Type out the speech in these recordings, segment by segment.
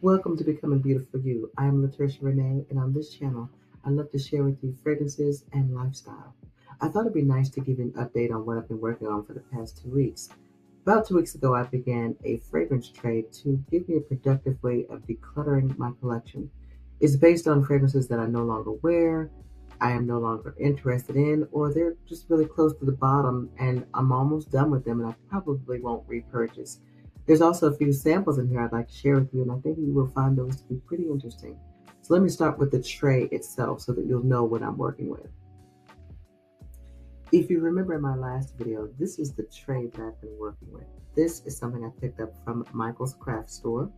Welcome to Becoming Beautiful You. I am LaTricia Renee, and on this channel, I love to share with you fragrances and lifestyle. I thought it'd be nice to give you an update on what I've been working on for the past 2 weeks. About 2 weeks ago, I began a fragrance trade to give me a productive way of decluttering my collection. It's based on fragrances that I no longer wear, I am no longer interested in, or they're just really close to the bottom and I'm almost done with them and I probably won't repurchase. There's also a few samples in here I'd like to share with you, and I think you will find those to be pretty interesting. So let me start with the tray itself so that you'll know what I'm working with. If you remember in my last video, this is the tray that I've been working with. This is something I picked up from Michael's craft store,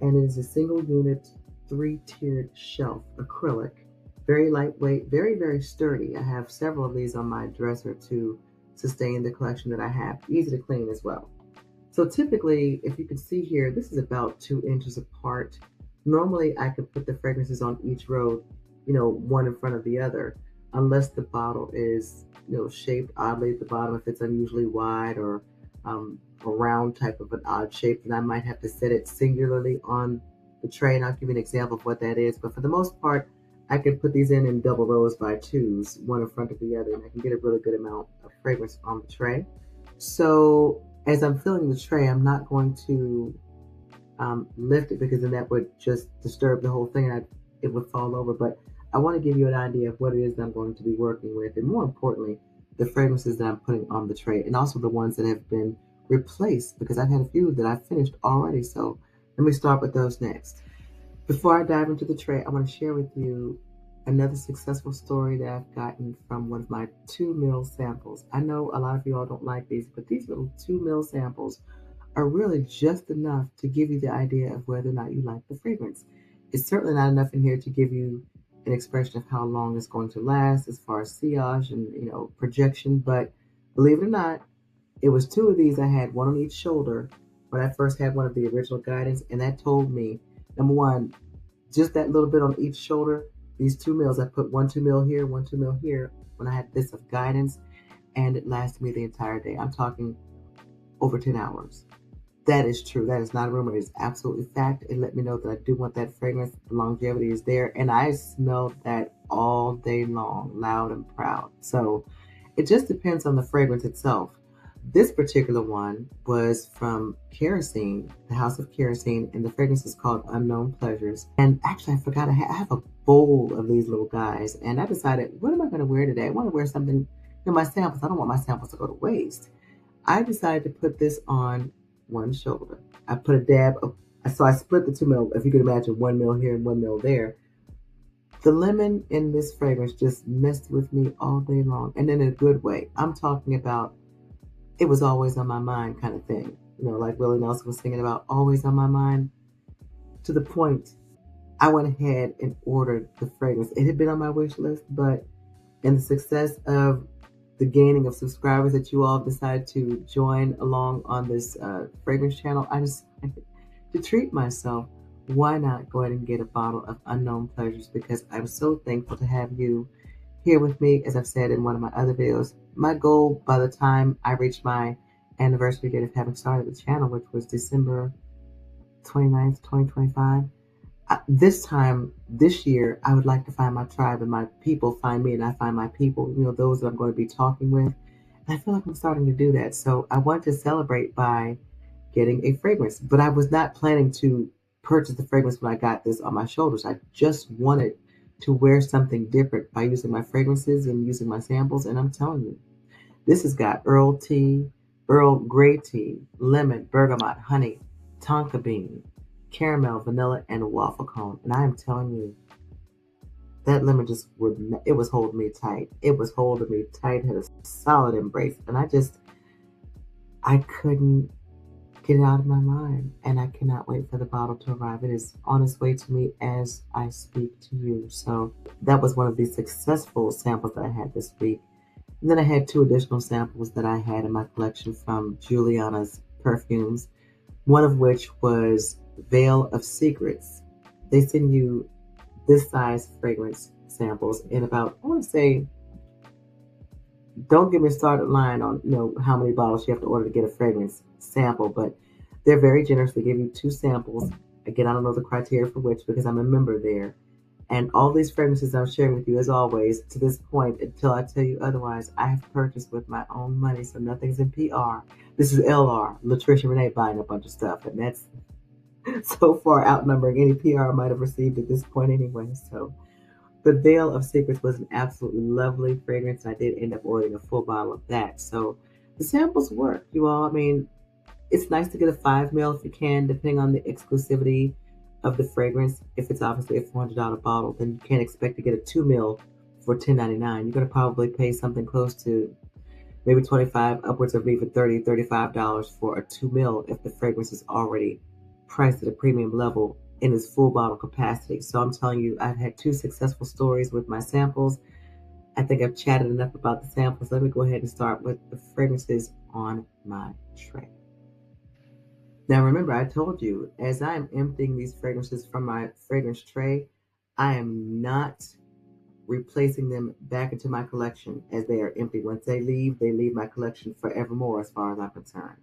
and it is a single unit, 3-tiered shelf acrylic, very lightweight, very, very sturdy. I have several of these on my dresser to sustain the collection that I have. Easy to clean as well. So typically, if you can see here, this is about 2 inches apart. Normally, I could put the fragrances on each row, one in front of the other, unless the bottle is, shaped oddly at the bottom. If it's unusually wide or a round type of an odd shape, then I might have to set it singularly on the tray, and I'll give you an example of what that is. But for the most part, I can put these in double rows by twos, one in front of the other, and I can get a really good amount of fragrance on the tray. So as I'm filling the tray, I'm not going to lift it because then that would just disturb the whole thing and it would fall over. But I want to give you an idea of what it is that I'm going to be working with, and more importantly, the fragrances that I'm putting on the tray, and also the ones that have been replaced, because I've had a few that I've finished already. So let me start with those next. Before I dive into the tray, I want to share with you another successful story that I've gotten from one of my 2 ml samples. I know a lot of you all don't like these, but these little 2 ml samples are really just enough to give you the idea of whether or not you like the fragrance. It's certainly not enough in here to give you an expression of how long it's going to last as far as sillage and projection, but believe it or not, it was 2 of these. I had one on each shoulder when I first had one of the original guidance, and that told me, number one, just that little bit on each shoulder. These 2 mils, I put 1 2 mil here, 1 2 mil here when I had this of guidance, and it lasted me the entire day. I'm talking over 10 hours. That is true. That is not a rumor. It is absolutely fact. It let me know that I do want that fragrance. The longevity is there, and I smelled that all day long, loud and proud. So it just depends on the fragrance itself. This particular one was from Kerosene, the House of Kerosene, and the fragrance is called Unknown Pleasures. And actually, I forgot I have a bowl of these little guys, and I decided, what am I going to wear today? I want to wear something, my samples. I don't want my samples to go to waste. I decided to put this on one shoulder. I put a dab of, so I split the 2 mil, if you could imagine, 1 mil here and 1 mil there. The lemon in this fragrance just messed with me all day long, and in a good way. I'm talking about it was always on my mind kind of thing. Like Willie Nelson was singing about always on my mind, to the point I went ahead and ordered the fragrance. It had been on my wish list, but in the success of the gaining of subscribers that you all decided to join along on this fragrance channel, I decided to treat myself. Why not go ahead and get a bottle of Unknown Pleasures? Because I'm so thankful to have you here with me. As I've said in one of my other videos, my goal by the time I reached my anniversary date of having started the channel, which was December 29th, 2025, this year, I would like to find my tribe and my people find me and I find my people, those that I'm going to be talking with. And I feel like I'm starting to do that. So I want to celebrate by getting a fragrance, but I was not planning to purchase the fragrance when I got this on my shoulders. I just wanted to wear something different by using my fragrances and using my samples. And I'm telling you, this has got Earl Grey tea, lemon, bergamot, honey, tonka bean, caramel, vanilla, and waffle cone. And I am telling you, that lemon just it was holding me tight. It was holding me tight, had a solid embrace. And I couldn't get it out of my mind. And I cannot wait for the bottle to arrive. It is on its way to me as I speak to you. So that was one of the successful samples that I had this week. And then I had 2 additional samples that I had in my collection from Juliana's perfumes, one of which was Veil of Secrets. They send you this size fragrance samples in about, I want to say, don't get me started line on how many bottles you have to order to get a fragrance sample, but they're very generous. They give you 2 samples Again, I don't know the criteria for which because I'm a member there. And all these fragrances I'm sharing with you, as always, to this point, until I tell you otherwise, I have purchased with my own money, so nothing's in PR. This is LR, LaTricia Renee, buying a bunch of stuff, and that's so far outnumbering any PR I might have received at this point anyway. So the Veil of Secrets was an absolutely lovely fragrance, and I did end up ordering a full bottle of that. So the samples work, you all. I mean, it's nice to get a 5 ml if you can, depending on the exclusivity of the fragrance. If it's obviously a $400 bottle, then you can't expect to get a 2 ml for $10.99. You're going to probably pay something close to maybe 25, upwards of even $30, $35 for a 2 ml if the fragrance is already priced at a premium level in its full bottle capacity. So I'm telling you, I've had 2 successful stories with my samples. I think I've chatted enough about the samples. Let me go ahead and start with the fragrances on my tray. Now remember, I told you, as I am emptying these fragrances from my fragrance tray, I am not replacing them back into my collection as they are empty. Once they leave my collection forevermore as far as I'm concerned.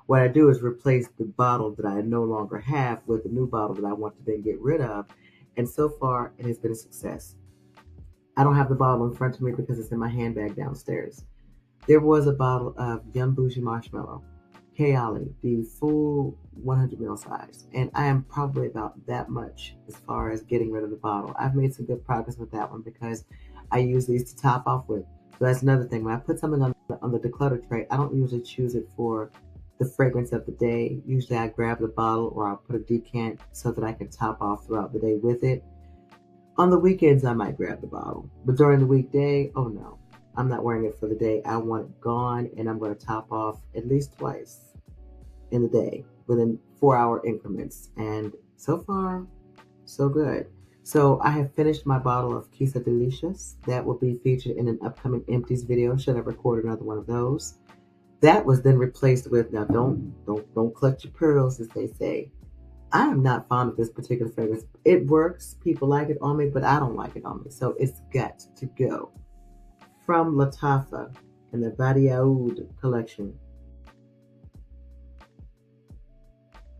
What I do is replace the bottle that I no longer have with a new bottle that I want to then get rid of. And so far, it has been a success. I don't have the bottle in front of me because it's in my handbag downstairs. There was a bottle of Bougie Marshmallow, Kayali, the full 100 ml size. And I am probably about that much as far as getting rid of the bottle. I've made some good progress with that one because I use these to top off with. So that's another thing. When I put something on the declutter tray, I don't usually choose it for the fragrance of the day. Usually I grab the bottle or I'll put a decant so that I can top off throughout the day with it. On the weekends, I might grab the bottle. But during the weekday, oh no, I'm not wearing it for the day. I want it gone, and I'm going to top off at least twice in the day within 4-hour increments. And so far, so good. So I have finished my bottle of Quissa Delicious. That will be featured in an upcoming empties video. Should I record another one of those? That was then replaced with, now don't clutch your pearls, as they say. I am not fond of this particular fragrance. It works. People like it on me, but I don't like it on me. So it's got to go. From Lattafa in the Badiaoud collection.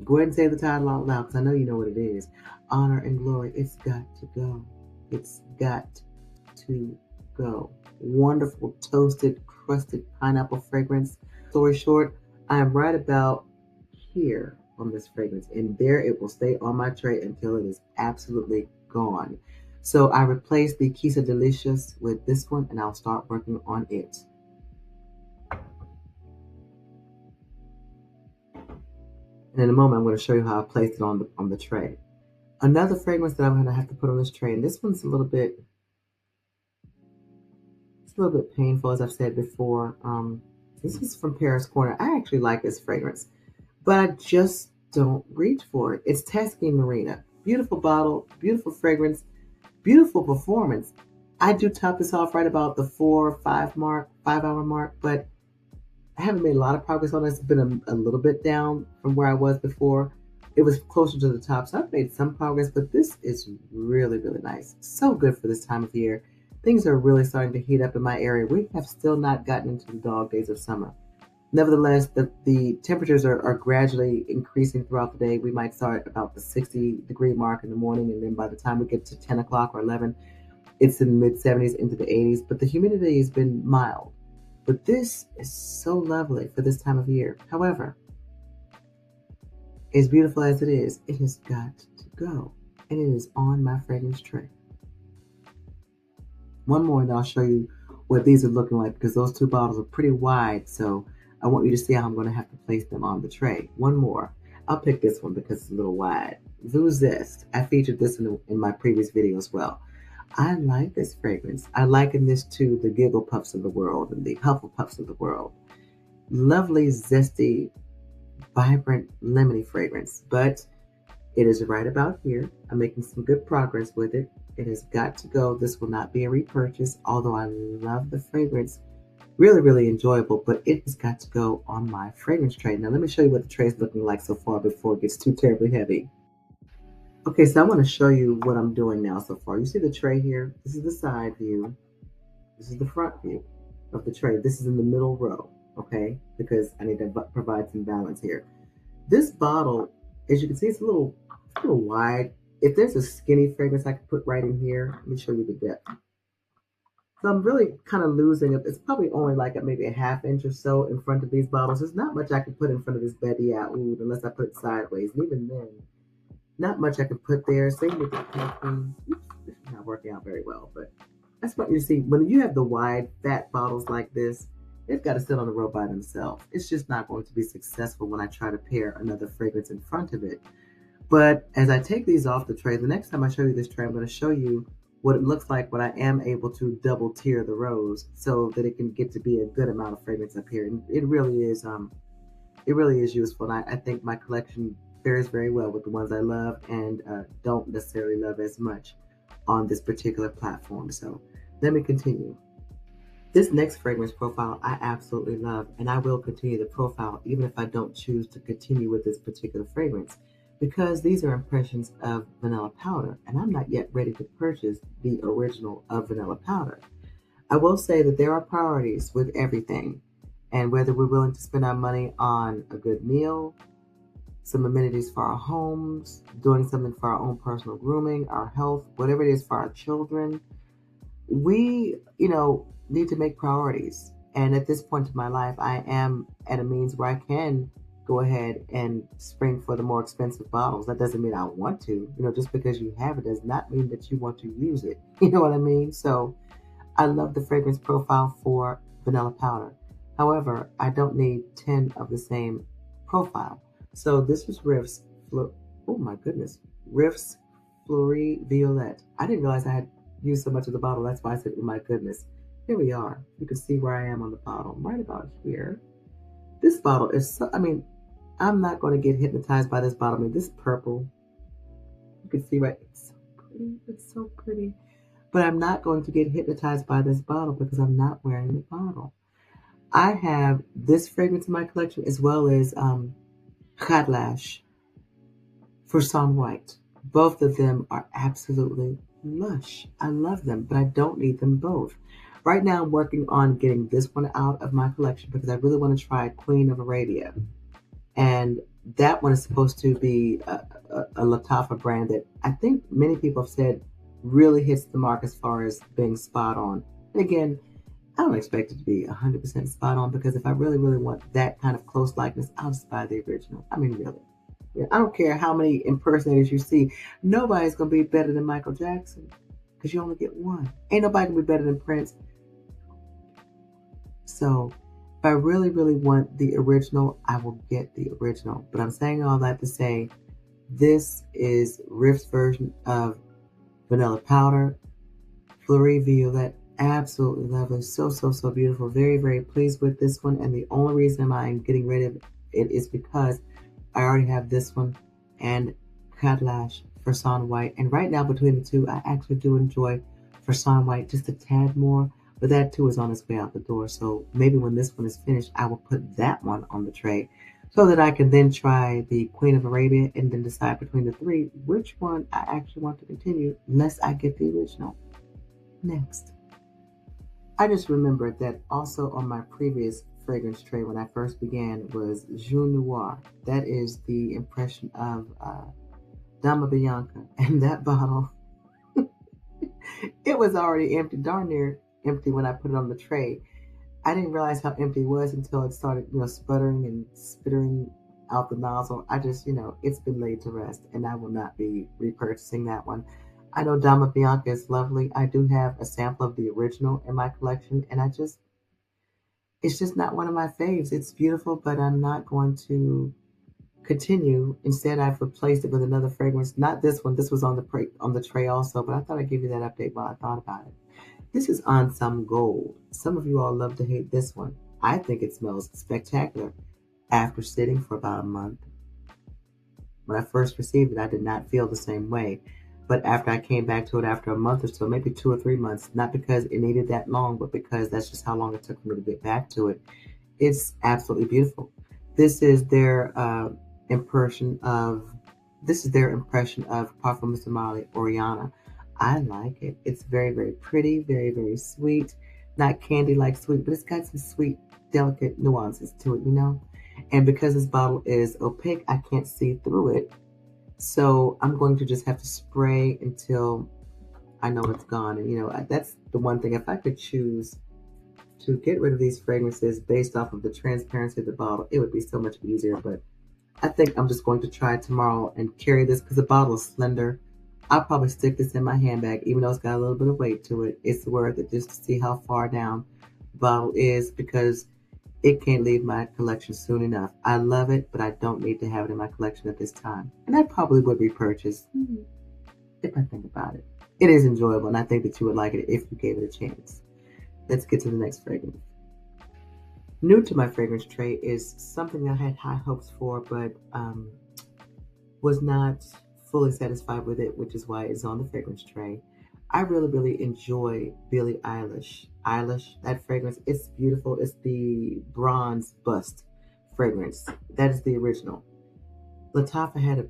Go ahead and say the title out loud because I know you know what it is. Honor and Glory. It's got to go. It's got to go. Wonderful toasted, crusted pineapple fragrance. Story short, I am right about here on this fragrance, and there it will stay on my tray until it is absolutely gone. So I replaced the Quissa Delicious with this one, and I'll start working on it. And in a moment, I'm going to show you how I placed it on the tray. Another fragrance that I'm going to have to put on this tray, and this one's a little bit painful, as I've said before. This is from Paris Corner. I actually like this fragrance, but I just don't reach for it. It's Taskeen Marina. Beautiful bottle, beautiful fragrance, beautiful performance. I do top this off right about the 4 or 5 hour mark, but I haven't made a lot of progress on this. It's been a little bit down from where I was before. It was closer to the top, so I've made some progress, but this is really, really nice. So good for this time of year. Things are really starting to heat up in my area. We have still not gotten into the dog days of summer. Nevertheless, the temperatures are gradually increasing throughout the day. We might start about the 60-degree mark in the morning, and then by the time we get to 10 o'clock or 11, it's in the mid-70s into the 80s. But the humidity has been mild. But this is so lovely for this time of year. However, as beautiful as it has got to go. And it is on my fragrance tray. One more, and I'll show you what these are looking like, because those 2 bottles are pretty wide. So I want you to see how I'm going to have to place them on the tray. One more. I'll pick this one because it's a little wide. Voux Zest. I featured this in my previous video as well. I like this fragrance. I liken this to the Giggle Puffs of the world and the Hufflepuffs of the world. Lovely, zesty, vibrant, lemony fragrance. But it is right about here. I'm making some good progress with it. It has got to go. This will not be a repurchase, although I love the fragrance. Really, really enjoyable, but it has got to go on my fragrance tray. Now, let me show you what the tray is looking like so far before it gets too terribly heavy. Okay, so I want to show you what I'm doing now so far. You see the tray here? This is the side view. This is the front view of the tray. This is in the middle row, okay? Because I need to provide some balance here. This bottle, as you can see, it's a little a little wide. If there's a skinny fragrance I could put right in here, let me show you the depth. So I'm really kind of losing it. It's probably only like maybe a half inch or so in front of these bottles. There's not much I can put in front of this Betty Oud unless I put it sideways. And even then, not much I can put there. Same with the perfume. This is not working out very well, but that's what you see. When you have the wide, fat bottles like this, they've got to sit on the row by themselves. It's just not going to be successful when I try to pair another fragrance in front of it. But as I take these off the tray, the next time I show you this tray, I'm going to show you what it looks like when I am able to double tier the rows so that it can get to be a good amount of fragrance up here. And it really is useful. And I think my collection fares very well with the ones I love and don't necessarily love as much on this particular platform. So let me continue. This next fragrance profile I absolutely love, and I will continue the profile even if I don't choose to continue with this particular fragrance, because these are impressions of vanilla powder, and I'm not yet ready to purchase the original of vanilla powder. I will say that there are priorities with everything, and whether we're willing to spend our money on a good meal, some amenities for our homes, doing something for our own personal grooming, our health, whatever it is for our children, we, need to make priorities. And at this point in my life, I am at a means where I can go ahead and spring for the more expensive bottles. That doesn't mean I want to. Just because you have it does not mean that you want to use it. You know what I mean? So I love the fragrance profile for vanilla powder. However, I don't need 10 of the same profile. So this was Riiffs. Oh my goodness. Riiffs Fleurie Violette. I didn't realize I had used so much of the bottle. That's why I said, oh my goodness. Here we are. You can see where I am on the bottle. I'm right about here. This bottle is so, I'm not going to get hypnotized by this bottle. This purple, you can see right, it's so pretty. It's so pretty. But I'm not going to get hypnotized by this bottle because I'm not wearing the bottle. I have this fragrance in my collection as well as Khadlaj Fursain White. Both of them are absolutely lush. I love them, but I don't need them both. Right now, I'm working on getting this one out of my collection because I really want to try Queen of Arabia. And that one is supposed to be a Lattafa brand that I think many people have said really hits the mark as far as being spot on. And again, I don't expect it to be 100% spot on because if I really, really want that kind of close likeness, I'll just buy the original. Really. Yeah, I don't care how many impersonators you see. Nobody's going to be better than Michael Jackson because you only get one. Ain't nobody going to be better than Prince. So if I really, really want the original, I will get the original. But I'm saying all that to say this is Riiffs' version of vanilla powder. Fleurie Violette, absolutely lovely. So, so, so beautiful. Very, very pleased with this one. And the only reason I'm getting rid of it is because I already have this one and Khadlaj Fursain White. And right now between the two, I actually do enjoy Fursain White just a tad more. But that too is on its way out the door. So maybe when this one is finished, I will put that one on the tray so that I can then try the Queen of Arabia and then decide between the three which one I actually want to continue, unless I get the original. Next. I just remembered that also on my previous fragrance tray when I first began was Noir. That is the impression of Dama Bianca. And that bottle, it was already empty, darn near empty when I put it on the tray. I didn't realize how empty it was until it started, sputtering and spittering out the nozzle. I just, it's been laid to rest and I will not be repurchasing that one. I know Dama Bianca is lovely. I do have a sample of the original in my collection and it's just not one of my faves. It's beautiful, but I'm not going to continue. Instead, I've replaced it with another fragrance. Not this one. This was on the tray also, but I thought I'd give you that update while I thought about it. This is On Some Gold. Some of you all love to hate this one. I think it smells spectacular after sitting for about a month. When I first received it, I did not feel the same way. But after I came back to it after a month or so, maybe 2 or 3 months, not because it needed that long, but because that's just how long it took for me to get back to it, it's absolutely beautiful. This is their impression of Parfum Mali Oriana. I like it. It's very, very pretty, very, very sweet. Not candy-like sweet, but it's got some sweet, delicate nuances to it, And because this bottle is opaque, I can't see through it. So I'm going to just have to spray until I know it's gone. And that's the one thing. If I could choose to get rid of these fragrances based off of the transparency of the bottle, it would be so much easier. But I think I'm just going to try tomorrow and carry this because the bottle is slender. I'll probably stick this in my handbag, even though it's got a little bit of weight to it. It's worth it just to see how far down the bottle is because it can't leave my collection soon enough. I love it, but I don't need to have it in my collection at this time. And I probably would repurchase if I think about it. It is enjoyable, and I think that you would like it if you gave it a chance. Let's get to the next fragrance. New to my fragrance tray is something I had high hopes for, but was not fully satisfied with it, which is why it's on the fragrance tray. I really, really enjoy Billie Eilish. That fragrance, it's beautiful. It's the bronze bust fragrance. That is the original. Lattafa has a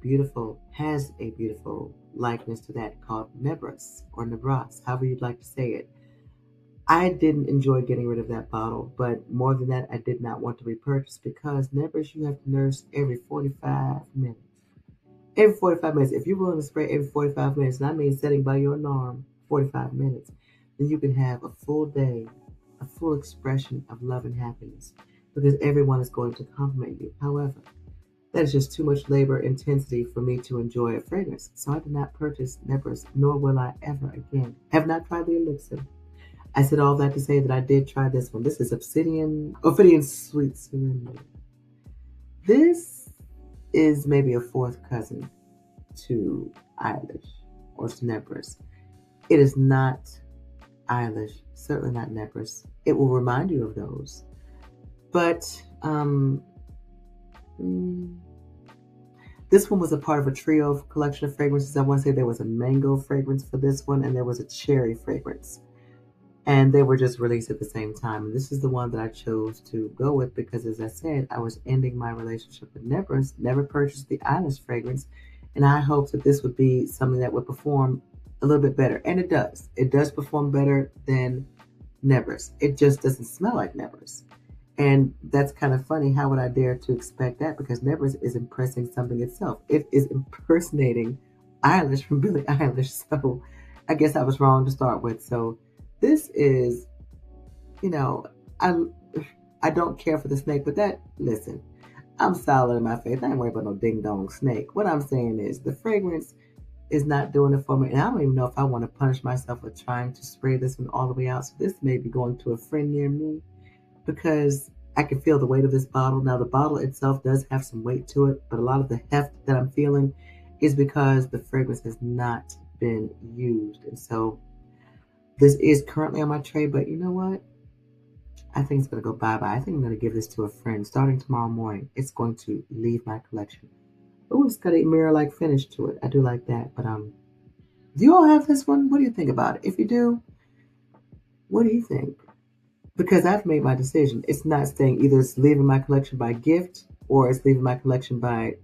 beautiful likeness to that called Nebras or Nebras, however you'd like to say it. I didn't enjoy getting rid of that bottle, but more than that, I did not want to repurchase because Nebras you have to nurse every 45 minutes. Every 45 minutes. If you're willing to spray every 45 minutes, and I mean setting by your alarm 45 minutes, then you can have a full day, a full expression of love and happiness because everyone is going to compliment you. However, that is just too much labor intensity for me to enjoy a fragrance. So I did not purchase Nebras, nor will I ever again. Have not tried the elixir. I said all that to say that I did try this one. This is Ophidian Sweet Serenity. This is maybe a fourth cousin to Eilish or to Nebras. It is not Eilish, certainly not Nebras. It will remind you of those. But this one was a part of a trio of collection of fragrances. I want to say there was a mango fragrance for this one, and there was a cherry fragrance. And they were just released at the same time. And this is the one that I chose to go with because, as I said, I was ending my relationship with Nebras, never purchased the Eilish fragrance, and I hoped that this would be something that would perform a little bit better. And it does. It does perform better than Nebras. It just doesn't smell like Nebras. And that's kind of funny. How would I dare to expect that? Because Nebras is impressing something itself. It is impersonating Eilish from Billie Eilish. So I guess I was wrong to start with. So this is, I don't care for the snake, but listen, I'm solid in my faith. I ain't worried about no ding dong snake. What I'm saying is the fragrance is not doing it for me. And I don't even know if I want to punish myself for trying to spray this one all the way out. So this may be going to a friend near me because I can feel the weight of this bottle. Now the bottle itself does have some weight to it, but a lot of the heft that I'm feeling is because the fragrance has not been used. And so this is currently on my tray, but you know what? I think it's going to go bye-bye. I think I'm going to give this to a friend. Starting tomorrow morning, it's going to leave my collection. Oh, it's got a mirror-like finish to it. I do like that. But do you all have this one? What do you think about it? If you do, what do you think? Because I've made my decision. It's not staying. Either it's leaving my collection by gift or it's leaving my collection by,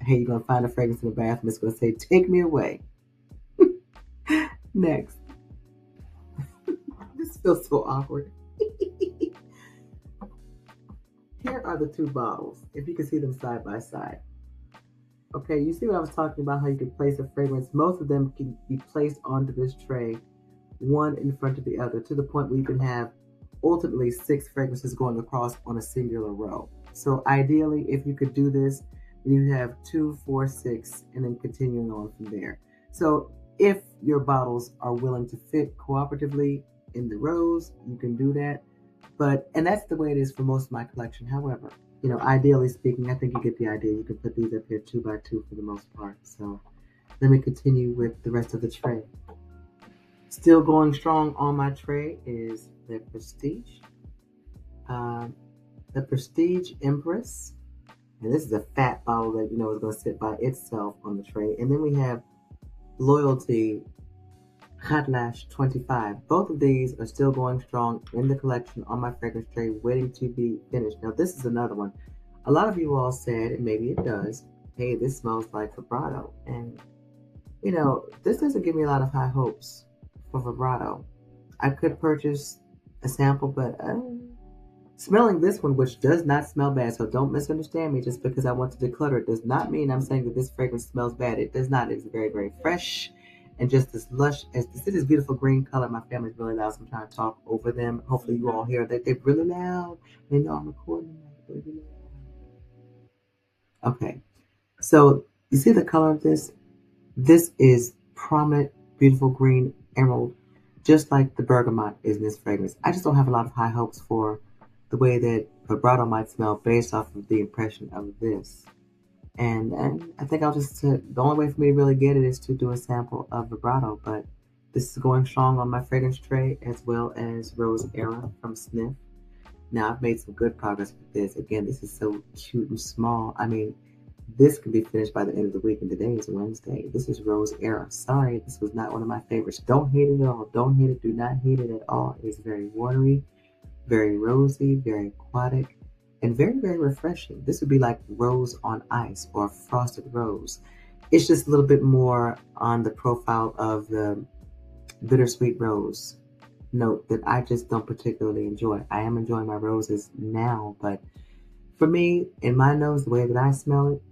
hey, you're going to find a fragrance in the bathroom. It's going to say, take me away. Next. This feels so awkward. Here are the two bottles, if you can see them side by side. Okay, you see what I was talking about, how you can place a fragrance. Most of them can be placed onto this tray, one in front of the other, to the point where you can have ultimately 6 fragrances going across on a singular row. So ideally, if you could do this, you have 2, 4, 6, and then continuing on from there. So if your bottles are willing to fit cooperatively in the rows, you can do that. And that's the way it is for most of my collection. However, ideally speaking, I think you get the idea. You can put these up here 2 by 2 for the most part. So let me continue with the rest of the tray. Still going strong on my tray is the Prestige. The Prestige Empress. And this is a fat bottle that, is going to sit by itself on the tray. And then we have Loyalty Khadlaj 25. Both of these are still going strong in the collection on my fragrance tray, waiting to be finished. Now, this is another one. A lot of you all said, and maybe it does, hey, this smells like vibrato. And, this doesn't give me a lot of high hopes for vibrato. I could purchase a sample, but Smelling this one, which does not smell bad, so don't misunderstand me. Just because I want to declutter it does not mean I'm saying that this fragrance smells bad. It does not. It's very, very fresh and just as lush as this. It is beautiful green color. My family's really loud, so I'm trying to talk over them. Hopefully, you all hear that they're really loud. They know I'm recording. Really loud. Okay, so you see the color of this? This is prominent, beautiful green emerald, just like the bergamot is in this fragrance. I just don't have a lot of high hopes for the way that vibrato might smell based off of the impression of this. And I think I'll just, the only way for me to really get it is to do a sample of vibrato, but this is going strong on my fragrance tray as well as Rose Era from Sniff. Now I've made some good progress with this. Again, this is so cute and small. I mean, this could be finished by the end of the week, and today is Wednesday. This is Rose Era. Sorry, this was not one of my favorites. Don't hate it at all. Don't hate it. Do not hate it at all. It is very watery, very rosy, very aquatic, and very, very refreshing. This would be like rose on ice or frosted rose. It's just a little bit more on the profile of the bittersweet rose note that I just don't particularly enjoy. I am enjoying my roses now, but for me, in my nose, the way that I smell it,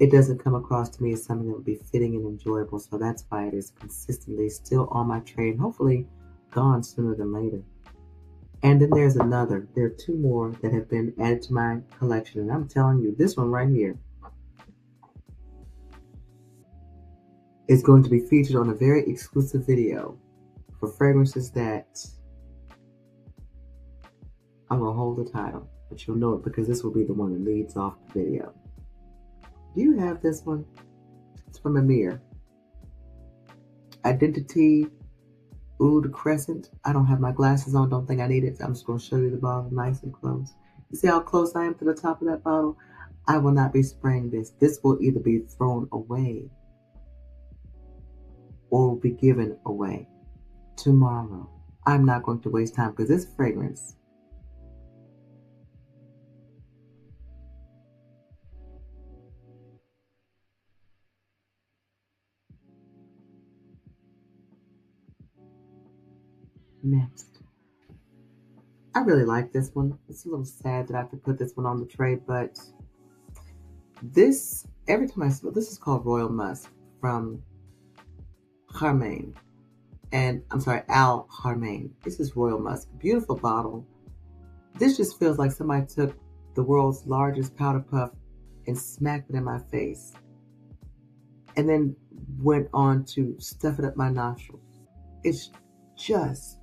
it doesn't come across to me as something that would be fitting and enjoyable. So that's why it is consistently still on my tray and hopefully gone sooner than later. And then there's another. There are two more that have been added to my collection. And I'm telling you, this one right here is going to be featured on a very exclusive video for fragrances that I'm going to hold the title. But you'll know it because this will be the one that leads off the video. Do you have this one? It's from Amir. Identity Oud Crescent. I don't have my glasses on. Don't think I need it. So I'm just going to show you the bottle nice and close. You see how close I am to the top of that bottle? I will not be spraying this. This will either be thrown away or will be given away tomorrow. I'm not going to waste time because this fragrance next. I really like this one. It's a little sad that I have to put this one on the tray, but this, every time I smell, this is called Royal Musk from Haramain. And I'm sorry, Al Haramain. This is Royal Musk. Beautiful bottle. This just feels like somebody took the world's largest powder puff and smacked it in my face. And then went on to stuff it up my nostrils. It's just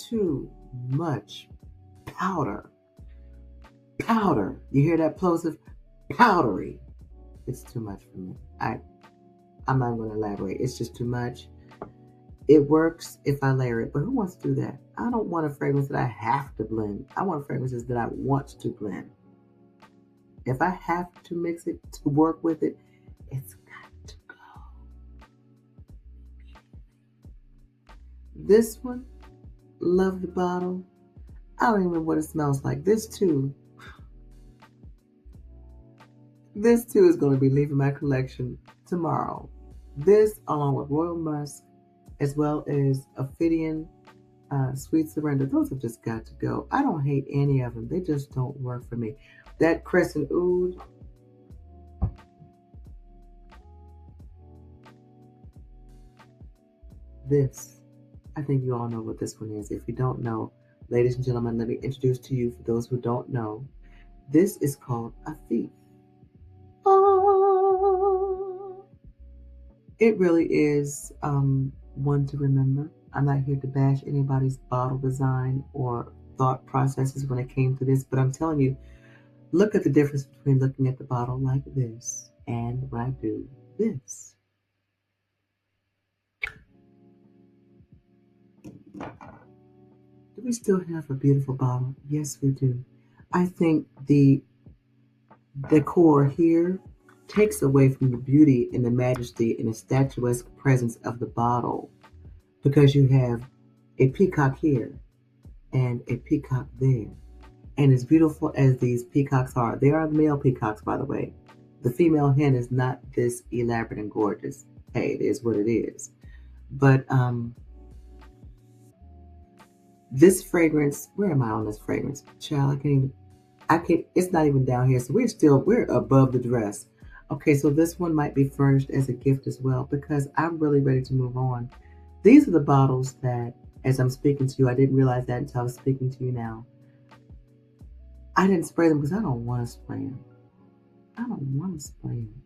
too much powder. Powder. You hear that plosive? Powdery. It's too much for me. I'm not going to elaborate. It's just too much. It works if I layer it, but who wants to do that? I don't want a fragrance that I have to blend. I want fragrances that I want to blend. If I have to mix it to work with it, it's got to go. This one, love the bottle. I don't even remember what it smells like. This too is going to be leaving my collection tomorrow. This, along with Royal Musk, as well as Ophidian, Sweet Surrender, those have just got to go. I don't hate any of them. They just don't work for me. That Crescent Oud, this, I think you all know what this one is. If you don't know, ladies and gentlemen, let me introduce to you, for those who don't know, this is called a thief. Oh, it really is one to remember. I'm not here to bash anybody's bottle design or thought processes when it came to this, but I'm telling you, look at the difference between looking at the bottle like this and when I do this. Do we still have a beautiful bottle? Yes, we do. I think the decor here takes away from the beauty and the majesty and the statuesque presence of the bottle, because you have a peacock here and a peacock there. And as beautiful as these peacocks are, they are the male peacocks, by the way. The female hen is not this elaborate and gorgeous. Hey, it is what it is. But This fragrance, where am I on this fragrance? Child, it's not even down here. So we're above the dress. Okay, so this one might be furnished as a gift as well because I'm really ready to move on. These are the bottles that, as I'm speaking to you, I didn't realize that until I was speaking to you now. I didn't spray them because I don't want to spray them. I don't want to spray them.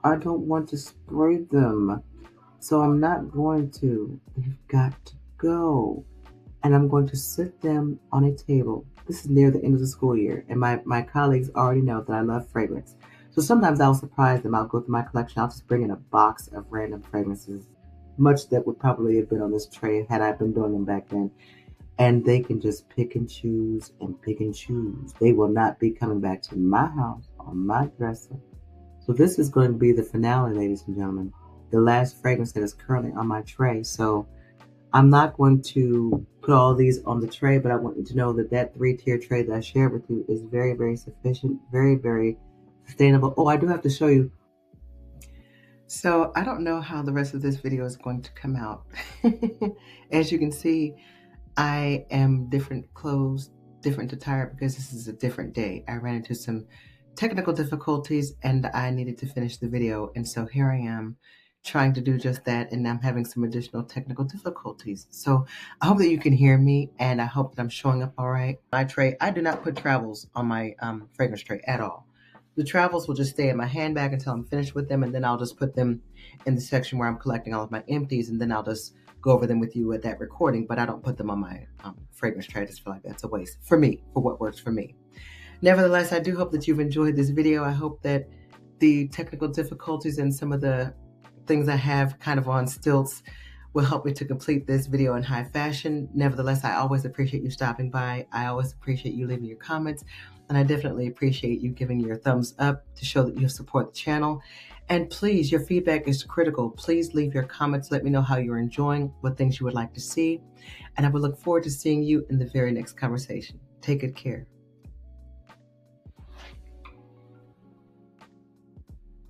I don't want to spray them. So I'm not going to. They've got to go. And I'm going to sit them on a table. This is near the end of the school year, and my colleagues already know that I love fragrance. So sometimes I'll surprise them. I'll go through my collection. I'll just bring in a box of random fragrances, much that would probably have been on this tray had I been doing them back then. And they can just pick and choose and pick and choose. They will not be coming back to my house or my dresser. So this is going to be the finale, ladies and gentlemen. The last fragrance that is currently on my tray. So I'm not going to put all these on the tray, but I want you to know that that 3-tier tray that I shared with you is very, very sufficient, very, very sustainable. Oh, I do have to show you. So I don't know how the rest of this video is going to come out. As you can see, I am different clothes, different attire because this is a different day. I ran into some technical difficulties and I needed to finish the video. And so here I am trying to do just that, and I'm having some additional technical difficulties. So I hope that you can hear me, and I hope that I'm showing up all right. My tray, I do not put travels on my fragrance tray at all. The travels will just stay in my handbag until I'm finished with them, and then I'll just put them in the section where I'm collecting all of my empties, and then I'll just go over them with you at that recording, but I don't put them on my fragrance tray. I just feel like that's a waste for me, for what works for me. Nevertheless, I do hope that you've enjoyed this video. I hope that the technical difficulties and some of the things I have kind of on stilts will help me to complete this video in high fashion. Nevertheless, I always appreciate you stopping by. I always appreciate you leaving your comments, and I definitely appreciate you giving your thumbs up to show that you support the channel. And please, your feedback is critical. Please leave your comments. Let me know how you're enjoying, what things you would like to see, and I will look forward to seeing you in the very next conversation. Take good care.